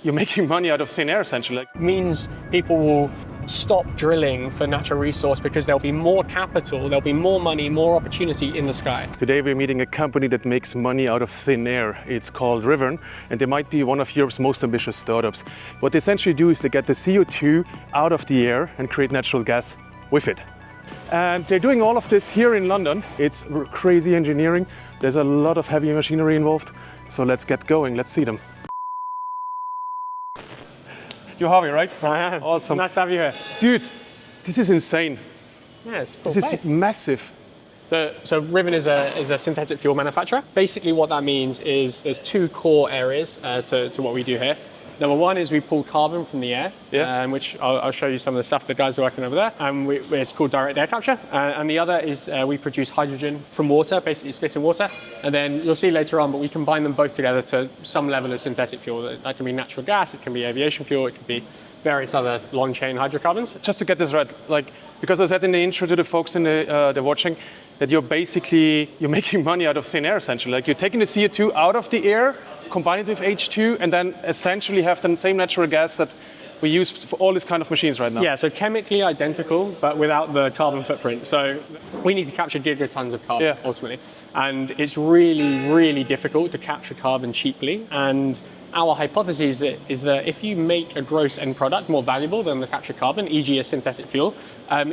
You're making money out of thin air, essentially. Means people will stop drilling for natural resource because there'll be more capital, there'll be more money, more opportunity in the sky. Today we're meeting a company that makes money out of thin air. It's called Rivan, and they might be one of Europe's most ambitious startups. What they essentially do is they get the CO2 out of the air and create natural gas with it. And they're doing all of this here in London. It's crazy engineering. There's a lot of heavy machinery involved. So let's get going, let's see them. You're Harvey, right? I am. Awesome. Nice to have you here. Dude, this is insane. Yeah, it's cool. This is massive. So Rivan is a synthetic fuel manufacturer. Basically what that means is there's two core areas to what we do here. Number one is we pull carbon from the air, which I'll show you some of the stuff the guys are working over there. And it's called direct air capture. And the other is we produce hydrogen from water, basically split in water. And then you'll see later on, but we combine them both together to some level of synthetic fuel. That can be natural gas, it can be aviation fuel, it can be various other long chain hydrocarbons. Just to get this right, because I said in the intro to the folks in the watching, that you're making money out of thin air, essentially. You're taking the CO2 out of the air, combine it with H2, and then essentially have the same natural gas that we use for all these kind of machines right now. Yeah, so chemically identical, but without the carbon footprint. So we need to capture gigatons of carbon, ultimately. And it's really, really difficult to capture carbon cheaply. And our hypothesis is that if you make a gross end product more valuable than the captured carbon, e.g. a synthetic fuel,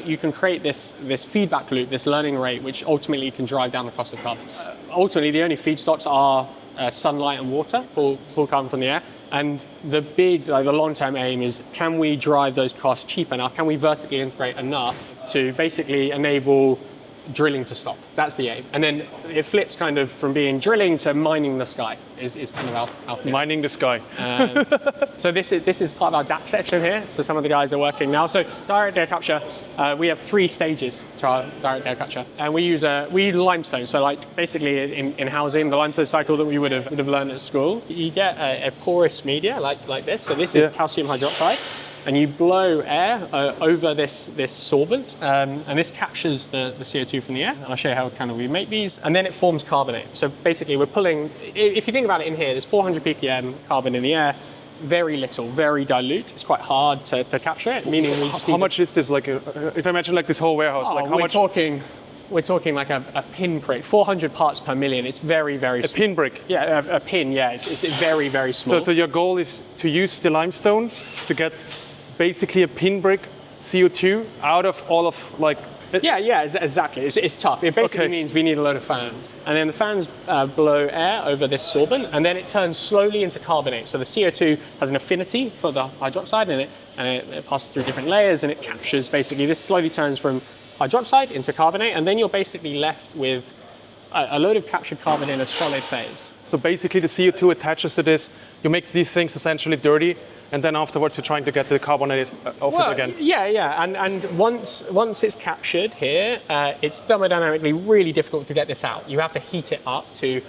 you can create this feedback loop, this learning rate, which ultimately can drive down the cost of carbon. Ultimately, the only feedstocks are sunlight and water, pull carbon from the air. And the long-term aim is, can we drive those costs cheap enough? Can we vertically integrate enough to basically enable drilling to stop? That's the aim. And then it flips kind of from being drilling to mining the sky is kind of our thing. Mining the sky. So this is part of our DAC section here. So some of the guys are working now. So direct air capture, we have 3 stages to our direct air capture. And we use limestone. So basically in housing, the limestone cycle that we would have learned at school, you get a porous media like this. So this is calcium hydroxide. And you blow air over this sorbent, and this captures the CO2 from the air. And I'll show you how we make these. And then it forms carbonate. So basically we're pulling, if you think about it in here, there's 400 ppm carbon in the air, very little, very dilute. It's quite hard to capture it, meaning we just How much is this? If I imagine this whole warehouse, how much? We're talking like a pinprick, 400 parts per million. It's very, very small. A pinprick? Yeah, a pin, yeah. It's very, very small. So your goal is to use the limestone to get basically a pinprick CO2 out of all of Yeah, exactly. It's tough. It basically means we need a load of fans. And then the fans blow air over this sorbent, and then it turns slowly into carbonate. So the CO2 has an affinity for the hydroxide in it, and it passes through different layers, and it captures basically, this slowly turns from hydroxide into carbonate, and then you're basically left with a load of captured carbon in a solid phase. So basically the CO2 attaches to this, you make these things essentially dirty, and then afterwards you're trying to get the carbonate off it again. Yeah. And once it's captured here, it's thermodynamically really difficult to get this out. You have to heat it up to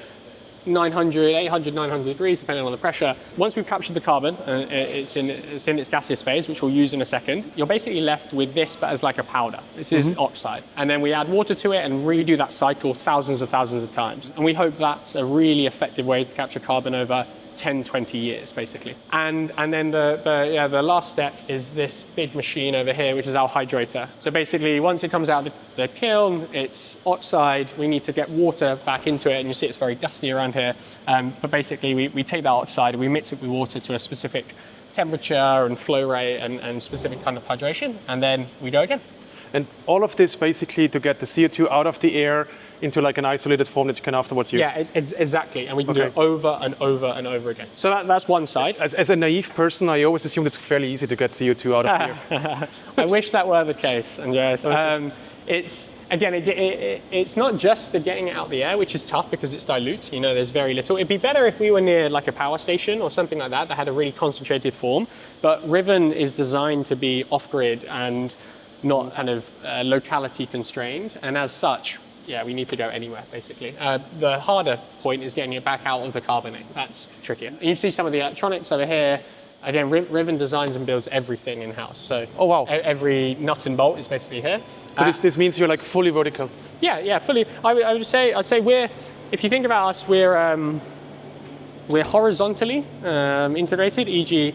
800, 900 degrees, depending on the pressure. Once we've captured the carbon, it's in its gaseous phase, which we'll use in a second, you're basically left with this, but as like a powder. This is oxide. And then we add water to it and redo that cycle thousands of times. And we hope that's a really effective way to capture carbon over 10, 20 years, basically. And then the last step is this big machine over here, which is our hydrator. So basically, once it comes out of the kiln, it's oxide. We need to get water back into it, and you see it's very dusty around here. But basically, we take that oxide and we mix it with water to a specific temperature and flow rate and specific kind of hydration, and then we go again. And all of this basically to get the CO2 out of the air into an isolated form that you can afterwards use. Yeah, exactly. And we can do it over and over and over again. So that's one side. As a naive person, I always assumed it's fairly easy to get CO2 out of the air. I wish that were the case, Andreas. It's not just the getting it out of the air, which is tough because it's dilute. There's very little. It'd be better if we were near a power station or something like that had a really concentrated form. But Rivan is designed to be off-grid and not kind of locality constrained. And as such, we need to go anywhere, basically. The harder point is getting it back out of the carbonate. That's trickier. And you see some of the electronics over here. Again, Rivan designs and builds everything in-house. So every nut and bolt is basically here. So this means you're fully vertical? Yeah, fully. I'd say if you think about us, we're we're horizontally integrated, e.g.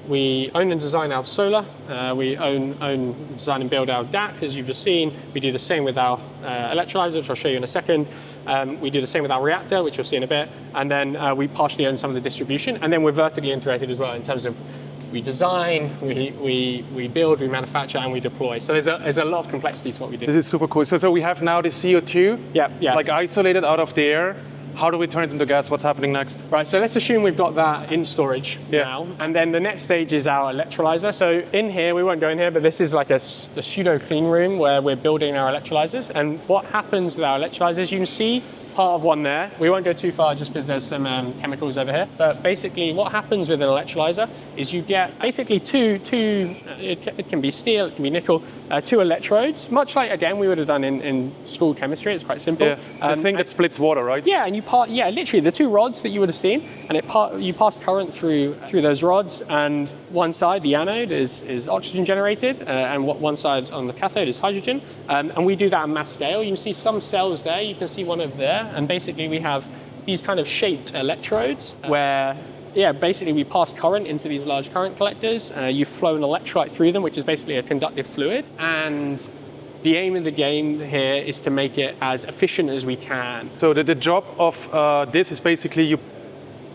we own and design our solar, we own, design and build our DAC, as you've just seen. We do the same with our electrolyzer, which I'll show you in a second. We do the same with our reactor, which you'll see in a bit. And then we partially own some of the distribution. And then we're vertically integrated as well in terms of we design, we build, we manufacture, and we deploy. So there's a lot of complexity to what we do. This is super cool. So we have now the CO2, yeah. like isolated out of the air. How do we turn it into gas? What's happening next? Right, so let's assume we've got that in storage now. And then the next stage is our electrolyzer. So in here, we won't go in here, but this is like a pseudo clean room where we're building our electrolyzers. And what happens with our electrolyzers, you can see part of one there. We won't go too far just because there's some chemicals over here. But basically what happens with an electrolyzer is you get basically two it can be steel, it can be nickel, two electrodes, much like, again, we would have done in school chemistry. It's quite simple. The thing that splits water, right? Yeah, and literally the two rods that you would have seen, and you pass current through those rods, and one side, the anode, is oxygen generated, and one side on the cathode is hydrogen, and we do that at mass scale. You can see some cells there, you can see one over there, and basically we have these kind of shaped electrodes where basically we pass current into these large current collectors. You flow an electrolyte through them, which is basically a conductive fluid, and the aim of the game here is to make it as efficient as we can. So the job of this is basically you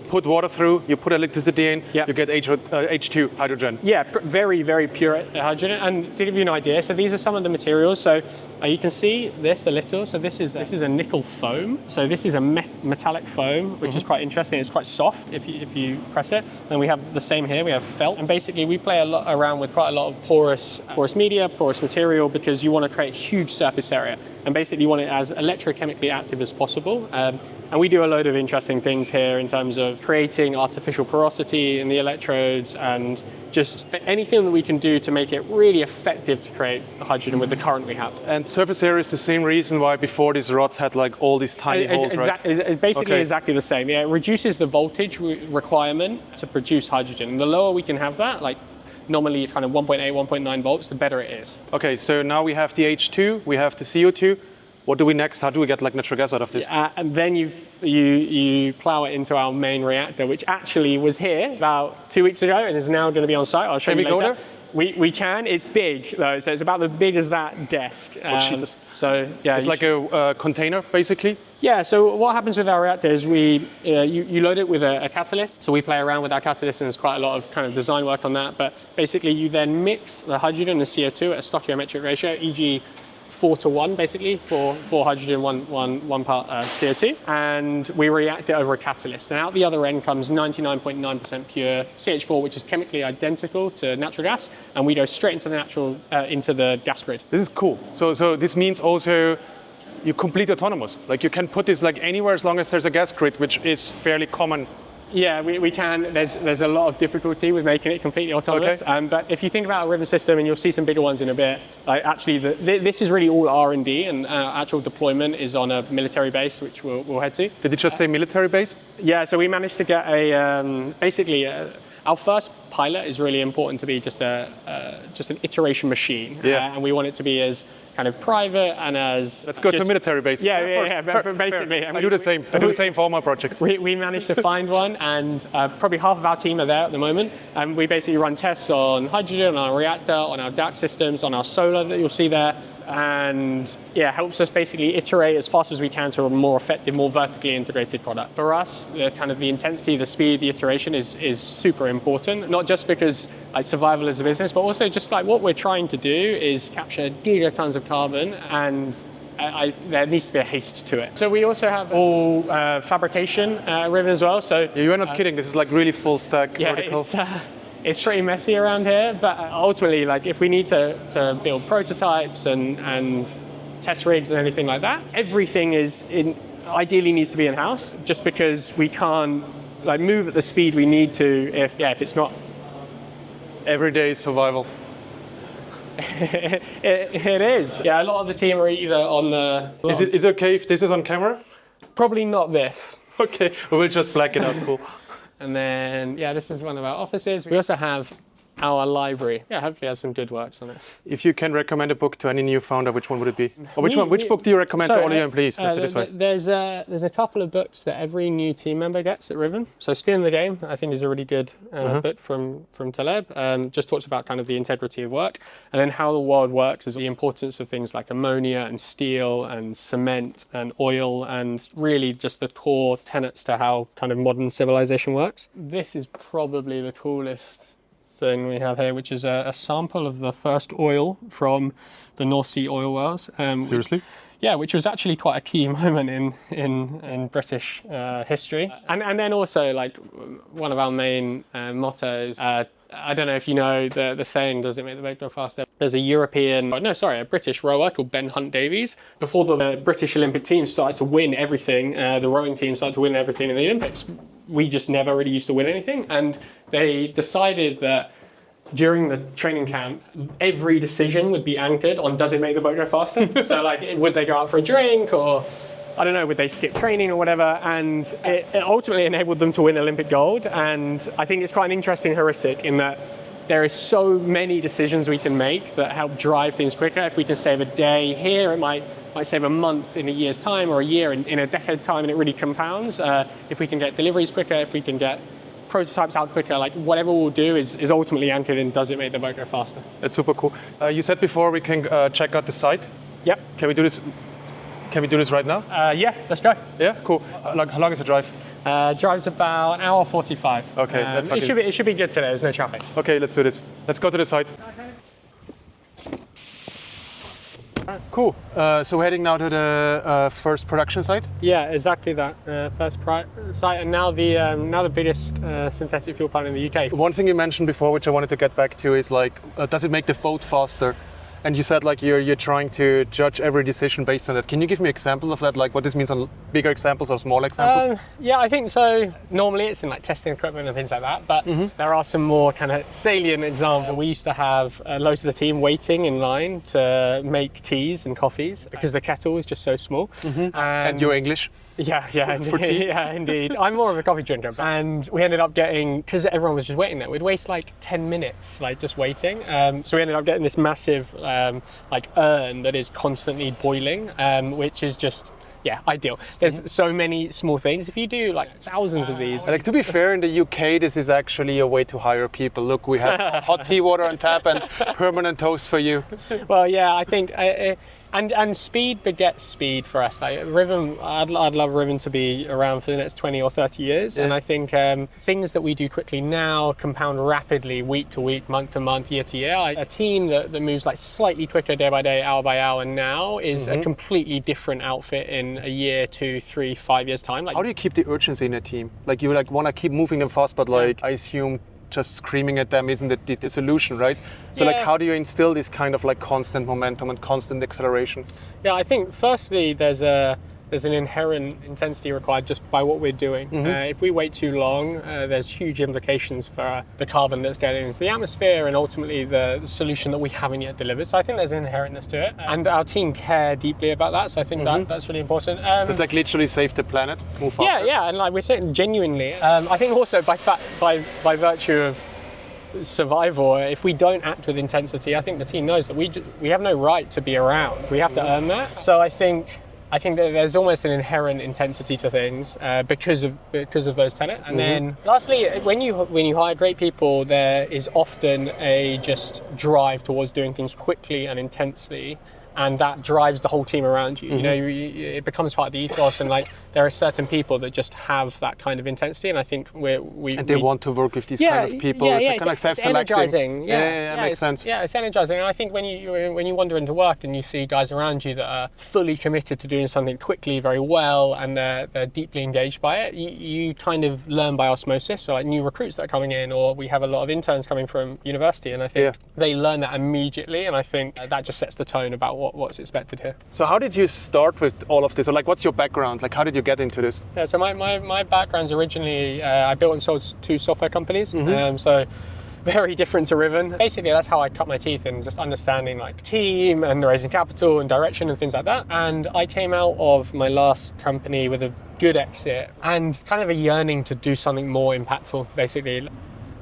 put water through, you put electricity in, you get H2, hydrogen. Yeah, very, very pure hydrogen. And to give you an idea, so these are some of the materials. So you can see this a little. So this is a nickel foam. So this is a metallic foam, which is quite interesting. It's quite soft if you press it. And we have the same here. We have felt. And basically we play around with quite a lot of porous media, porous material, because you want to create huge surface area. And basically you want it as electrochemically active as possible. And we do a load of interesting things here in terms of creating artificial porosity in the electrodes and just anything that we can do to make it really effective to create hydrogen with the current we have. And surface area is the same reason why before these rods had like all these tiny holes, right? Basically exactly the same. Yeah, it reduces the voltage requirement to produce hydrogen. And the lower we can have that, like normally kind of 1.8, 1.9 volts, the better it is. Okay, so now we have the H2, we have the CO2. What do we next? How do we get like natural gas out of this? And then you plow it into our main reactor, which actually was here about 2 weeks ago and is now going to be on site. I'll show you later. Can we go there? We can. It's big though, so it's about as big as that desk. Jesus. So yeah, it's like a container basically. Yeah. So what happens with our reactor is you load it with a catalyst. So we play around with our catalyst, and there's quite a lot of kind of design work on that. But basically, you then mix the hydrogen and CO2 at a stoichiometric ratio, e.g. 4:1, basically, four hydrogen, one part CO2, and we react it over a catalyst. And out the other end comes 99.9% pure CH4, which is chemically identical to natural gas, and we go straight into the gas grid. This is cool. So this means also you're completely autonomous. Like you can put this like anywhere as long as there's a gas grid, which is fairly common. Yeah, we can. There's a lot of difficulty with making it completely autonomous. Okay. But if you think about a Rivan system, and you'll see some bigger ones in a bit, like actually this is really all R&D, and actual deployment is on a military base, which we'll head to. Did you just say military base? Yeah, so we managed to get our first pilot is really important to be just an iteration machine. Yeah. And we want it to be as kind of private and as... Let's go to a military base. Yeah, basically. Fair. I do the same. I do the same for all my projects. We managed to find one, and probably half of our team are there at the moment. And we basically run tests on hydrogen, on our reactor, on our DAC systems, on our solar that you'll see there. And yeah, helps us basically iterate as fast as we can to a more effective, more vertically integrated product. For us, the intensity, the speed, the iteration is super important. Not just because like survival as a business, but also just like what we're trying to do is capture gigatons of carbon, and there needs to be a haste to it. So we also have all fabrication Rivan as well. So you're not kidding. This is like really full stack vertical. It's pretty messy around here, but ultimately, like if we need to build prototypes and test rigs and anything like that, everything ideally needs to be in-house, just because we can't like move at the speed we need to if it's not. Everyday survival. It is. Yeah, a lot of the team are either on the... Is it okay if this is on camera? Probably not this. Okay, we'll just black it out, cool. And then, yeah, this is one of our offices. We also have our library. Yeah, hopefully has some good works on it. If you can recommend a book to any new founder, which one would it be? Or which book do you recommend to all your employees? Let's say this way. There's a couple of books that every new team member gets at Rivan. So Skin in the Game, I think, is a really good book from Taavet. Just talks about kind of the integrity of work, and then how the world works is the importance of things like ammonia and steel and cement and oil, and really just the core tenets to how kind of modern civilization works. This is probably the coolest thing we have here, which is a sample of the first oil from the North Sea oil wells. Seriously? Yeah, which was actually quite a key moment in British history. And then also, like, one of our main mottos, I don't know if you know the saying, does it make the boat go faster? There's a British rower called Ben Hunt Davies. Before the British Olympic team started to win everything, the rowing team started to win everything in the Olympics, we just never really used to win anything. And they decided that during the training camp, every decision would be anchored on, does it make the boat go faster? So like, would they go out for a drink, or I don't know, would they skip training or whatever? And it ultimately enabled them to win Olympic gold. And I think it's quite an interesting heuristic in that there is so many decisions we can make that help drive things quicker. If we can save a day here, it might save a month in a year's time, or a year in a decade time, and it really compounds. If we can get deliveries quicker, if we can get prototypes out quicker, like whatever we'll do is ultimately anchored in, does it make the boat go faster? That's super cool. You said before we can check out the site. Yep. Can we do this? Can we do this right now? Yeah, let's go. Yeah, cool. How long is the drive? Drive's about an hour 45. Okay, that's fucking... It should be good today. There's no traffic. Okay, let's do this. Let's go to the site. Cool. So we're heading now to the first production site. Yeah, exactly that. First site, and now the biggest synthetic fuel plant in the UK. One thing you mentioned before, which I wanted to get back to, is like, does it make the boat faster? And you said like you're trying to judge every decision based on that. Can you give me an example of that? Like what this means on bigger examples or small examples? Yeah, I think so. Normally it's in like testing equipment and things like that, but there are some more kind of salient examples. We used to have loads of the team waiting in line to make teas and coffees because the kettle is just so small. And you're English? Yeah, indeed. Yeah, indeed. I'm more of a coffee drinker, and we ended up getting, because everyone was just waiting there, we'd waste like 10 minutes, like just waiting. So we ended up getting this massive like urn that is constantly boiling, which is just, yeah, ideal. There's so many small things. If you do like thousands of these. Like, to be fair, in the UK, this is actually a way to hire people. Look, we have hot tea water on tap and permanent toast for you. Well, yeah, I think. And speed begets speed for us. Like Rivan, I'd love Rivan to be around for the next 20 or 30 years. Yeah. And I think things that we do quickly now compound rapidly week to week, month to month, year to year. Like a team that moves like slightly quicker day by day, hour by hour now is a completely different outfit in a year, 2, 3, 5 years time. Like, how do you keep the urgency in a team? Like you like want to keep moving them fast, but like I assume just screaming at them isn't the solution, right? So like how do you instill this kind of like constant momentum and constant acceleration? Yeah, I think firstly there's an inherent intensity required just by what we're doing. If we wait too long, there's huge implications for the carbon that's getting into the atmosphere and ultimately the solution that we haven't yet delivered. So I think there's an inherentness to it. And our team care deeply about that. So I think that's really important. It's like literally save the planet, move faster. Yeah, and like we're saying genuinely. I think also by virtue of survival, if we don't act with intensity, I think the team knows that we have no right to be around. We have to earn that. So I think that there's almost an inherent intensity to things because of those tenets. And then lastly, when you hire great people, there is often a just drive towards doing things quickly and intensely, and that drives the whole team around you. You know, it becomes part of the ethos, and like there are certain people that just have that kind of intensity, and I think we want to work with these kind of people. It's energizing. Yeah, makes sense. Yeah, it's energizing, and I think when you wander into work and you see guys around you that are fully committed to doing something quickly, very well, and they're deeply engaged by it, you kind of learn by osmosis. So like new recruits that are coming in, or we have a lot of interns coming from university, and I think they learn that immediately, and I think that just sets the tone about what's expected here. So how did you start with all of this? Or like, what's your background? Like, how did you get into this? Yeah, so my background's originally, I built and sold 2 software companies. So very different to Rivan. Basically, that's how I cut my teeth in just understanding like team and raising capital and direction and things like that. And I came out of my last company with a good exit and kind of a yearning to do something more impactful, basically.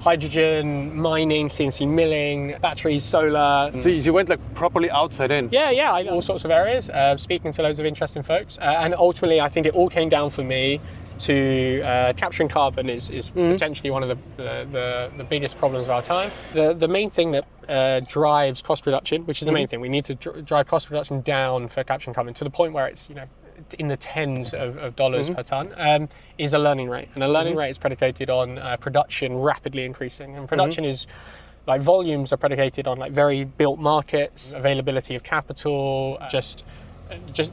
hydrogen, mining, CNC milling, batteries, solar. So you went like properly outside in? Yeah, all sorts of areas, speaking to loads of interesting folks. And ultimately, I think it all came down for me to capturing carbon is potentially one of the biggest problems of our time. The main thing that drives cost reduction, which is the main thing, we need to drive cost reduction down for capturing carbon to the point where it's, in the tens of dollars per ton, is a learning rate. And a learning rate is predicated on production rapidly increasing. And production is, like, volumes are predicated on like very built markets, availability of capital, just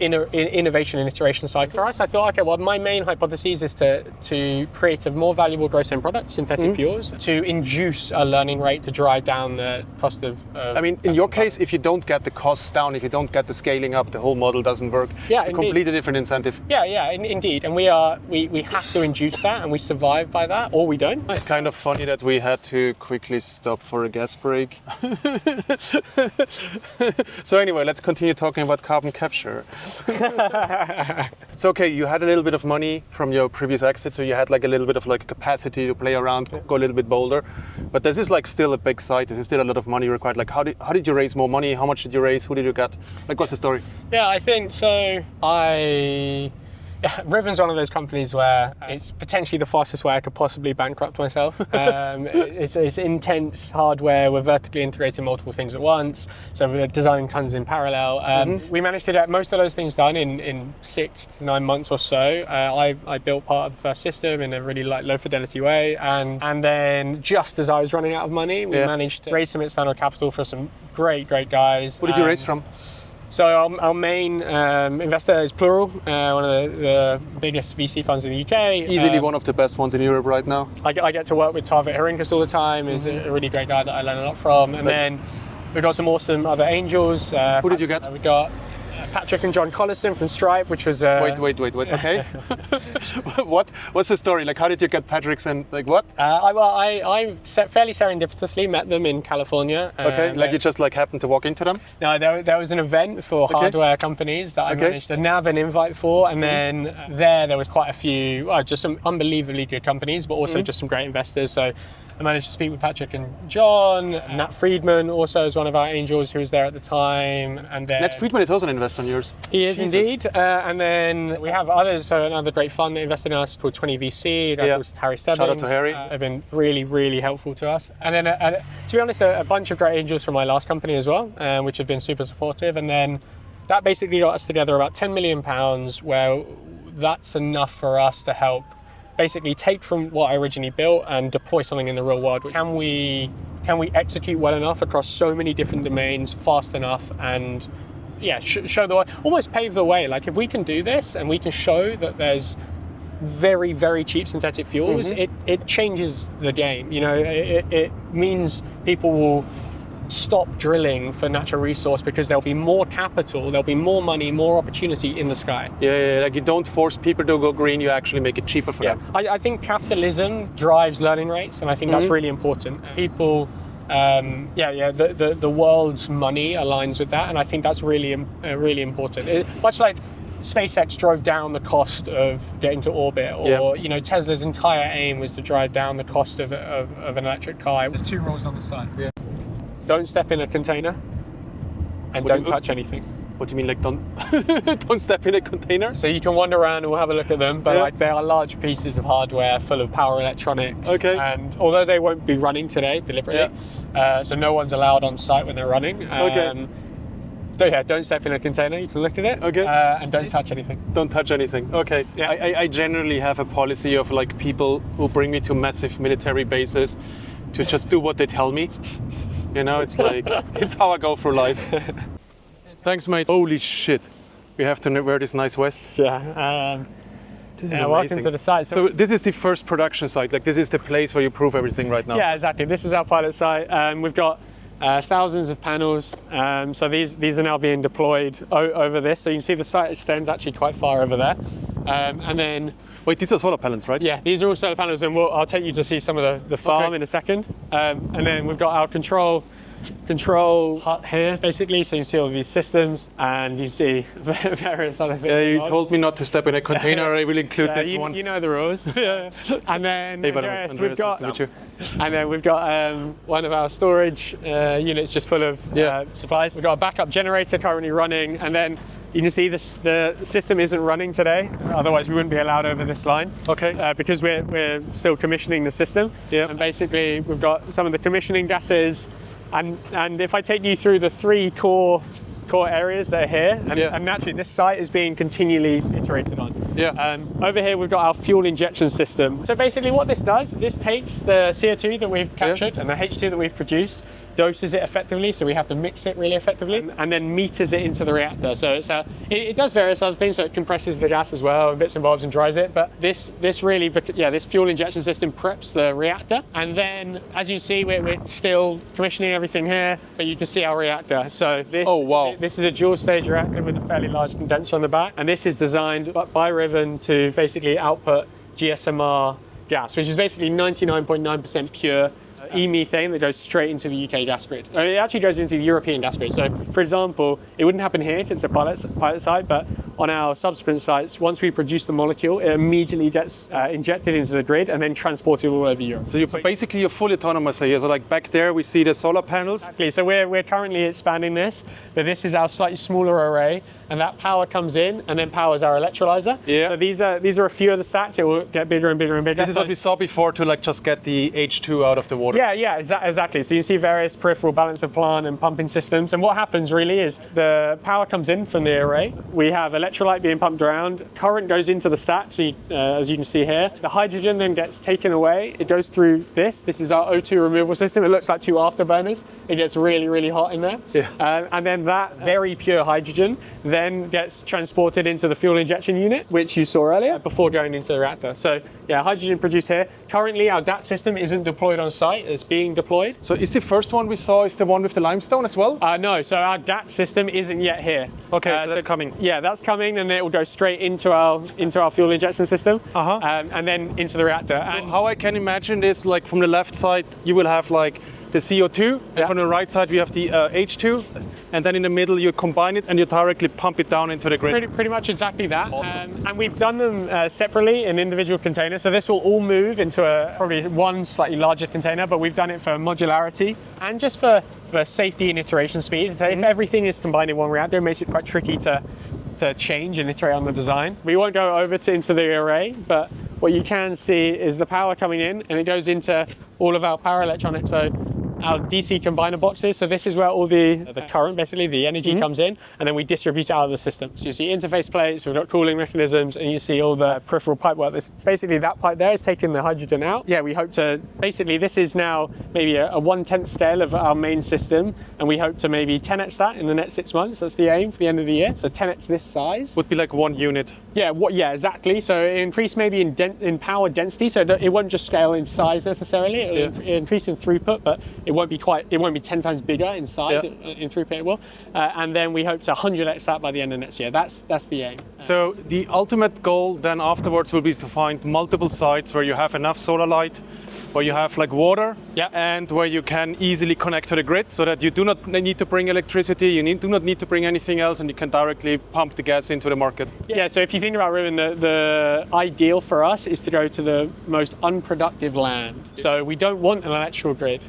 innovation and iteration cycle. For us, I thought, okay, well, my main hypothesis is to create a more valuable gross end product, synthetic fuels, to induce a learning rate to drive down the cost of I mean, in your case, if you don't get the costs down, if you don't get the scaling up, the whole model doesn't work. Yeah, it's a indeed. completely different incentive. Yeah, indeed. And we have to induce that, and we survive by that, or we don't. It's kind of funny that we had to quickly stop for a gas break. So anyway, let's continue talking about carbon capture. So okay, you had a little bit of money from your previous exit, so you had like a little bit of like capacity to play around, go a little bit bolder. But this is like still a big site. This is still a lot of money required. Like how did you raise more money? How much did you raise? Who did you get? Like, what's the story? Yeah, I think so. Rivan's one of those companies where it's potentially the fastest way I could possibly bankrupt myself. It's intense hardware. We're vertically integrating multiple things at once, so we're designing tons in parallel. We managed to get most of those things done in 6 to 9 months or so. I built part of the first system in a really low fidelity way, and then just as I was running out of money, we managed to raise some external capital for some great guys. Who did you raise from? So our main investor is Plural, one of the biggest VC funds in the UK. Easily one of the best ones in Europe right now. I get to work with Taavet Hinrikus all the time. He's a really great guy that I learn a lot from. And then we've got some awesome other angels. Who did you get? We got Patrick and John Collison from Stripe, which was... Wait, okay. What's the story? Like, how did you get Patrick's and like what? I fairly serendipitously met them in California. Okay, like you just like happened to walk into them? No, there was an event for hardware companies that I managed to nab an invite for, and then there was quite a few, just some unbelievably good companies, but also just some great investors. So I managed to speak with Patrick and John. Nat Friedman also is one of our angels who was there at the time. And then Nat Friedman is also an investor on yours. He is indeed. And then we have others. So another great fund that invested in us called 20VC. Called Harry Stebbins. Shout out to Harry. They've been really helpful to us. And then, to be honest, a bunch of great angels from my last company as well, which have been super supportive. And then that basically got us together about £10 million, where that's enough for us to help basically take from what I originally built and deploy something in the real world. Can we execute well enough across so many different domains fast enough and show the way, almost pave the way. Like, if we can do this and we can show that there's very cheap synthetic fuels, it changes the game. It means people will stop drilling for natural resource because there'll be more capital, there'll be more money, more opportunity in the sky. Yeah, like you don't force people to go green, you actually make it cheaper for them. I think capitalism drives learning rates, and I think that's really important. People, the world's money aligns with that, and I think that's really important. Much like SpaceX drove down the cost of getting to orbit, or Tesla's entire aim was to drive down the cost of an electric car. There's 2 rules on the side. Yeah. Don't step in a container, and don't touch anything. What do you mean, like don't step in a container? So you can wander around and we'll have a look at them, but like, they are large pieces of hardware full of power electronics. Okay. And although they won't be running today deliberately, so no one's allowed on site when they're running. Don't step in a container. You can look at it. Okay. And don't touch anything. Don't touch anything. Okay. Yeah. I generally have a policy of like people who bring me to massive military bases to just do what they tell me. It's like, it's how I go through life. Thanks, mate. Holy shit. We have to wear this nice vest. Yeah. This is amazing. Welcome to the site. So this is the first production site. Like, this is the place where you prove everything right now. Yeah, exactly. This is our pilot site. We've got thousands of panels. So these are now being deployed over this. So you can see the site extends actually quite far over there. And then... Wait, these are solar panels, right? Yeah, these are all solar panels, and I'll take you to see some of the farm in a second. And then we've got our control control hut here, basically. So you see all these systems, and you see various other things. Yeah, you told me not to step in a container. I will include this one. You know the rules. And then Andreas, we've got one of our storage units just full of supplies. We've got a backup generator currently running, and then you can see the system isn't running today. Otherwise, we wouldn't be allowed over this line. Okay. Because we're still commissioning the system. Yeah. And basically, we've got some of the commissioning gases, and if I take you through the three core areas that are here, and naturally this site is being continually iterated on. Yeah. Over here we've got our fuel injection system. So basically what this does, this takes the CO2 that we've captured and the H2 that we've produced, doses it effectively, so we have to mix it really effectively, and then meters it into the reactor. So it does various other things, so it compresses the gas as well, and bits and bobs, and dries it, but this fuel injection system preps the reactor, and then as you see we're still commissioning everything here, but you can see our reactor. So this is a dual stage reactor with a fairly large condenser on the back, and this is designed by Rivan to basically output GSMR gas, which is basically 99.9% pure e-methane that goes straight into the UK gas grid. It actually goes into the European gas grid. So, for example, it wouldn't happen here because it's a pilot site, but on our subsequent sites, once we produce the molecule, it immediately gets injected into the grid and then transported all over Europe. So you're fully autonomous here. So like back there, we see the solar panels. Exactly. So we're currently expanding this, but this is our slightly smaller array, and that power comes in and then powers our electrolyzer. Yeah. So these are a few of the stacks. It will get bigger and bigger and bigger. This is what we saw before to like just get the H2 out of the water. Yeah, exactly. So you see various peripheral balance of plant and pumping systems, and what happens really is the power comes in from the array. We have electrolyte being pumped around. Current goes into the stack, so as you can see here. The hydrogen then gets taken away. It goes through this. This is our O2 removal system. It looks like two afterburners. It gets really, really hot in there. Yeah. And then that very pure hydrogen then gets transported into the fuel injection unit, which you saw earlier, before going into the reactor. So yeah, hydrogen produced here. Currently, our DAT system isn't deployed on site. It's being deployed. So is the first one we saw is the one with the limestone as well? No, so our DAT system isn't yet here. Okay, so that's coming. Yeah, that's coming, and then it will go straight into our fuel injection system, and then into the reactor. So how I can imagine this, like from the left side, you will have like the CO2, and from the right side we have the H2, and then in the middle you combine it and you directly pump it down into the grid. Pretty much exactly that. Awesome. And we've done them separately in individual containers, so this will all move into probably one slightly larger container, but we've done it for modularity and just for safety and iteration speed. So if everything is combined in one reactor, it makes it quite tricky to change and iterate on the design. We won't go over into the array, but what you can see is the power coming in, and it goes into all of our power electronics. So our DC combiner boxes. So this is where all the current, basically the energy comes in, and then we distribute it out of the system. So you see interface plates, we've got cooling mechanisms, and you see all the peripheral pipe work. This, basically that pipe there is taking the hydrogen out. Yeah, we hope to, basically this is now maybe a 1/10 scale of our main system, and we hope to maybe 10x that in the next 6 months. That's the aim for the end of the year. So 10x this size. Would be like one unit. Yeah, exactly. So it increased maybe in power density, so it won't just scale in size necessarily. It'll increase in throughput, but it won't be 10 times bigger in size. In throughput it will, and then we hope to 100x that by the end of next year. That's the aim. So the ultimate goal then afterwards will be to find multiple sites where you have enough solar light, where you have like water, and where you can easily connect to the grid, so that you do not need to bring electricity, you do not need to bring anything else, and you can directly pump the gas into the market. Yeah, so if you think about Rivan, the ideal for us is to go to the most unproductive land. So we don't want an electrical grid.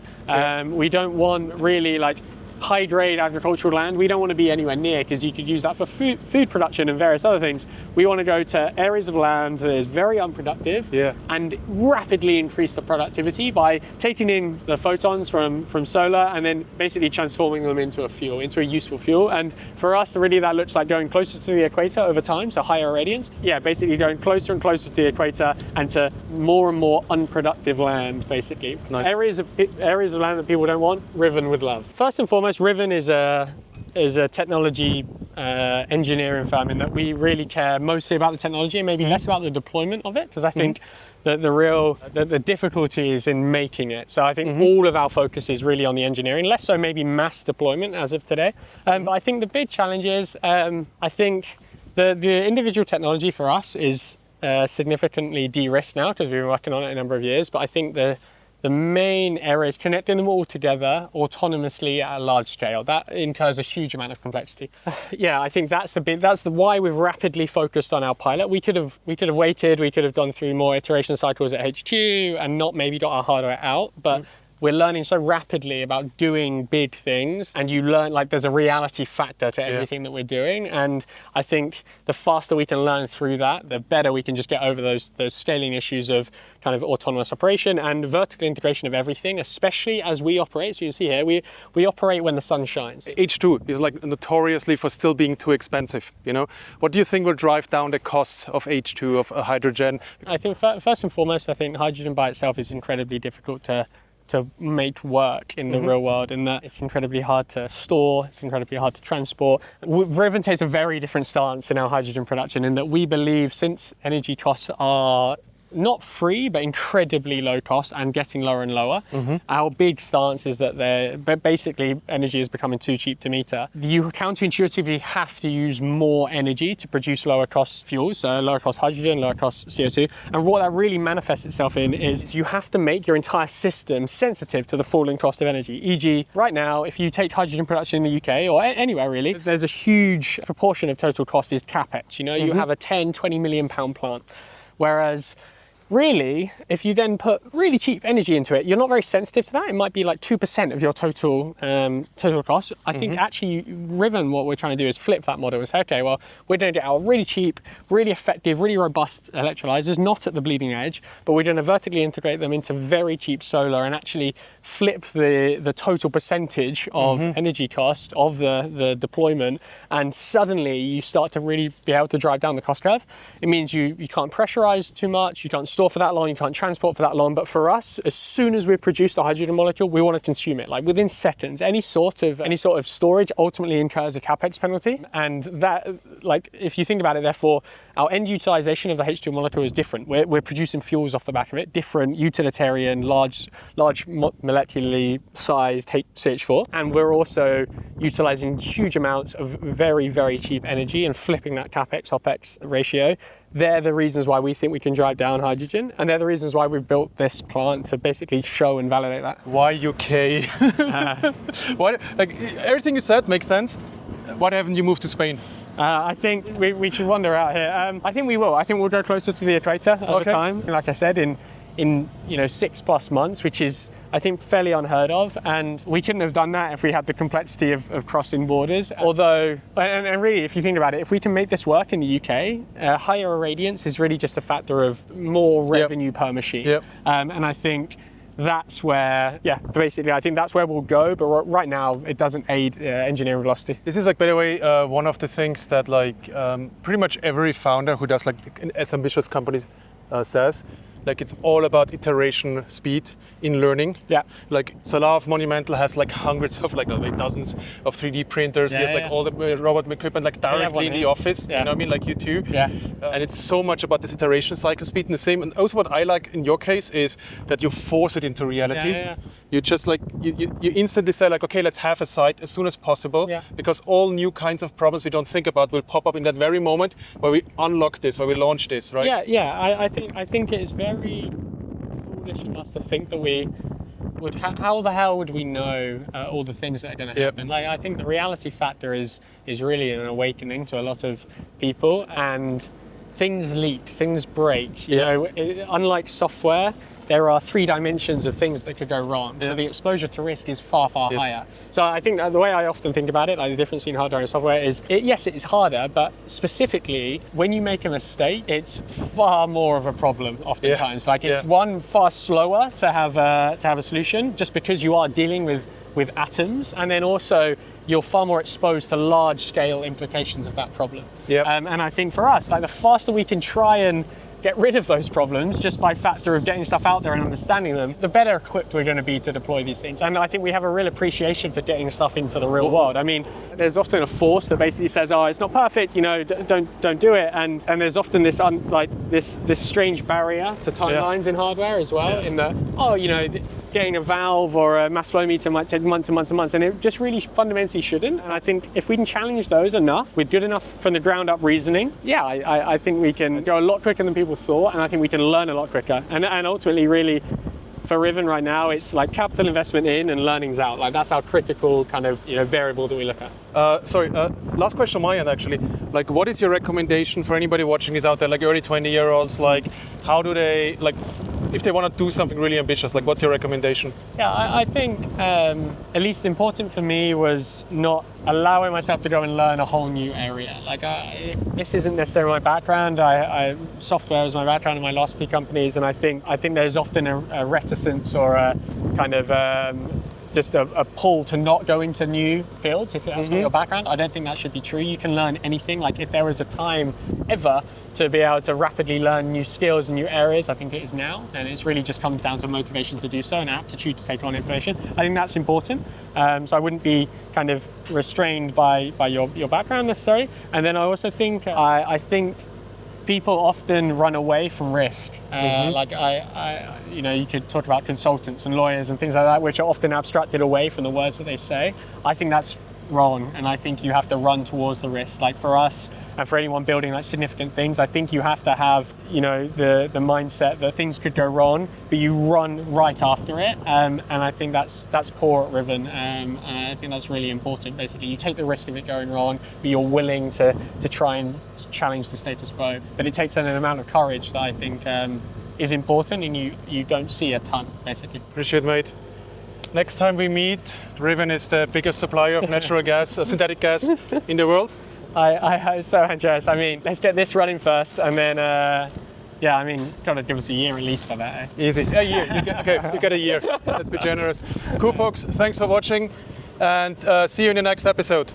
We don't want really like high-grade agricultural land. We don't want to be anywhere near, because you could use that for food production and various other things. We want to go to areas of land that is very unproductive and rapidly increase the productivity by taking in the photons from solar and then basically transforming them into a useful fuel. And for us, really that looks like going closer to the equator over time, so higher irradiance. Yeah, basically going closer and closer to the equator and to more and more unproductive land, basically. Nice. Areas of land that people don't want, Rivan would love. First and foremost, Rivan is a technology engineering firm in that we really care mostly about the technology and maybe less about the deployment of it, because I think that the difficulty is in making it. So I think all of our focus is really on the engineering, less so maybe mass deployment as of today. But I think the big challenge is, I think the individual technology for us is significantly de-risked now, because we've been working on it a number of years. But I think the the main area is connecting them all together autonomously at a large scale. That incurs a huge amount of complexity. Yeah, I think that's why we've rapidly focused on our pilot. We could have waited, we could have gone through more iteration cycles at HQ and not maybe got our hardware out, but we're learning so rapidly about doing big things, and you learn, like, there's a reality factor to everything that we're doing. And I think the faster we can learn through that, the better we can just get over those scaling issues of kind of autonomous operation and vertical integration of everything, especially as we operate. So you see here, we operate when the sun shines. H2 is like notoriously for still being too expensive, you know? What do you think will drive down the costs of H2, of hydrogen? I think first and foremost, I think hydrogen by itself is incredibly difficult to make work in the real world, in that it's incredibly hard to store, it's incredibly hard to transport. Rivan takes a very different stance in our hydrogen production, in that we believe, since energy costs are not free, but incredibly low cost and getting lower and lower. Our big stance is that basically energy is becoming too cheap to meter. You counterintuitively have to use more energy to produce lower cost fuels, so lower cost hydrogen, lower cost CO2. And what that really manifests itself in is you have to make your entire system sensitive to the falling cost of energy. E.g., right now, if you take hydrogen production in the UK or anywhere really, there's a huge proportion of total cost is capex. You know, you have a 10, 20 million pound plant. Whereas really, if you then put really cheap energy into it, you're not very sensitive to that. It might be like 2% of your total cost. I think actually Rivan, what we're trying to do is flip that model and say, okay, well, we're going to get our really cheap, really effective, really robust electrolyzers, not at the bleeding edge, but we're going to vertically integrate them into very cheap solar and actually flip the total percentage of energy cost of the deployment. And suddenly you start to really be able to drive down the cost curve. It means you can't pressurize too much, you can't store for that long, you can't transport for that long. But for us, as soon as we've produced the hydrogen molecule, we want to consume it, like within seconds. Any sort of storage ultimately incurs a capex penalty. And that, like, if you think about it, therefore, our end utilization of the H2 molecule is different. We're producing fuels off the back of it, different utilitarian, large molecularly sized CH4. And we're also utilizing huge amounts of very, very cheap energy and flipping that capex OPEX ratio. They're the reasons why we think we can drive down hydrogen, and they're the reasons why we've built this plant to basically show and validate that. Why UK? Why, like, everything you said makes sense. Why haven't you moved to Spain? I think we should wander out here. I think we will. I think we'll go closer to the equator over time. Like I said, in 6+ months, which is, I think, fairly unheard of. And we couldn't have done that if we had the complexity of crossing borders. Although, and really, if you think about it, if we can make this work in the UK, higher irradiance is really just a factor of more revenue per machine. And I think that's where, basically, I think that's where we'll go. But right now, it doesn't aid engineering velocity. This is, like, by the way, one of the things that, like, pretty much every founder who does, like, as ambitious companies says. Like, it's all about iteration speed in learning. Like, Salav Monumental has like hundreds of, like dozens of 3D printers. He has all the robot equipment like directly in the office. You know what I mean? Like you too. And it's so much about this iteration cycle speed. And the same, and also what I like in your case is that you force it into reality. You just like, you instantly say like, okay, let's have a site as soon as possible, because all new kinds of problems we don't think about will pop up in that very moment where we unlock this, where we launch this, right? I think it is very foolish of us to think that we would. How the hell would we know all the things that are going to happen? Like, I think the reality factor is really an awakening to a lot of people, and things leak, things break. You know, unlike software, there are 3 dimensions of things that could go wrong. So the exposure to risk is far, far higher. So I think the way I often think about it, like the difference between hardware and software is, yes, it is harder, but specifically when you make a mistake, it's far more of a problem oftentimes. Like it's far slower to have a solution, just because you are dealing with atoms, and then also you're far more exposed to large scale implications of that problem. And I think for us, like the faster we can try and get rid of those problems just by factor of getting stuff out there and understanding them, the better equipped we're going to be to deploy these things. And I think we have a real appreciation for getting stuff into the real world. I mean, there's often a force that basically says, oh, it's not perfect, you know, don't do it. And there's often this this strange barrier to timelines in hardware as well, in that, oh, you know, getting a valve or a mass flow meter might take months and months and months, and it just really fundamentally shouldn't. And I think if we can challenge those enough with good enough from the ground up reasoning, I think we can go a lot quicker than people thought, and I think we can learn a lot quicker. And ultimately, really, for Rivan right now, it's like capital investment in and learnings out. Like that's our critical kind of variable that we look at. Last question on my end actually. Like, what is your recommendation for anybody watching this out there, like early 20-year-olds? Like, how do they, like, if they want to do something really ambitious, like, what's your recommendation? Yeah, I think at least important for me was not allowing myself to go and learn a whole new area. Like, this isn't necessarily my background. Software is my background in my last 2 companies, and I think there's often a reticence or a kind of just a pull to not go into new fields if that's not your background. I don't think that should be true. You can learn anything. Like if there was a time ever to be able to rapidly learn new skills and new areas, I think it is now. And it's really just comes down to motivation to do so and aptitude to take on information. I think that's important. So I wouldn't be kind of restrained by your background necessarily. And then I also think, I think people often run away from risk. Like you could talk about consultants and lawyers and things like that, which are often abstracted away from the words that they say. I think that's wrong, and I think you have to run towards the risk. Like for us and for anyone building like significant things, I think you have to have the mindset that things could go wrong, but you run right after it. And I think that's core at Rivan, and I think that's really important. Basically, you take the risk of it going wrong, but you're willing to try and challenge the status quo. But it takes an amount of courage that I think is important, and you don't see a ton, basically. Appreciate, mate. Next time we meet, Rivan is the biggest supplier of natural gas, synthetic gas in the world. I hope so, Andreas. I mean, let's get this running first, and then, gotta give us a year at least for that. Eh? Easy. A year. You get a year. Let's be generous. Cool, folks. Thanks for watching, and see you in the next episode.